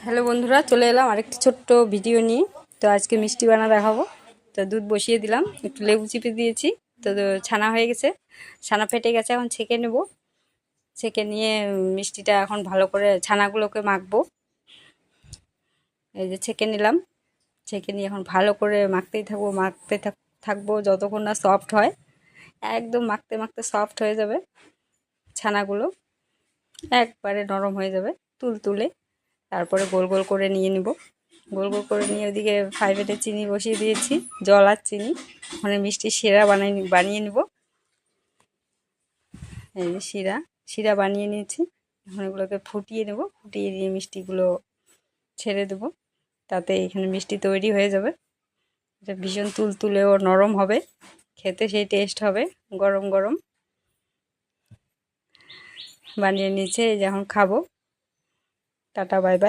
Hello বন্ধুরা, চলে এলাম আরেকটি ছোট্ট ভিডিও নিয়ে। তো আজকে মিষ্টি বানা দেখাবো। তো দুধ বসিয়ে দিলাম, একটু লেবু চিপে দিয়েছি। তো ছানা হয়ে গেছে, ছানা ফেটে গেছে, এখন ছেঁকে নেব। ছেঁকে নিয়ে মিষ্টিটা এখন ভালো করে ছানাগুলোকে মাখবো। এই যে ছেঁকে নিলাম, ছেঁকে নিয়ে এখন ভালো করে মাখতেই থাকবো, থাকবো যতক্ষণ না সফট হয়। একদম মাখতে মাখতে সফট হয়ে যাবে ছানাগুলো, একবারে নরম হয়ে যাবে তুলতুলে। তারপরে গোল গোল করে নিয়ে নিব। গোল গোল করে নিয়ে ওদিকে ফাইভেটে চিনি বসিয়ে দিয়েছি, জল আর চিনি। ওখানে মিষ্টি শিরা বানিয়ে নিব। এই যে শিরা বানিয়ে নিয়েছি। এখন এগুলোকে ফুটিয়ে নেব, ফুটিয়ে দিয়ে মিষ্টিগুলো ছেড়ে দেবো। তাতে এখানে মিষ্টি তৈরি হয়ে যাবে। এটা ভীষণ তুলতুলে ও নরম হবে, খেতে সেই টেস্ট হবে। গরম গরম বানিয়ে নিয়েছে, এই যে এখন খাবো। Tata, bye bye.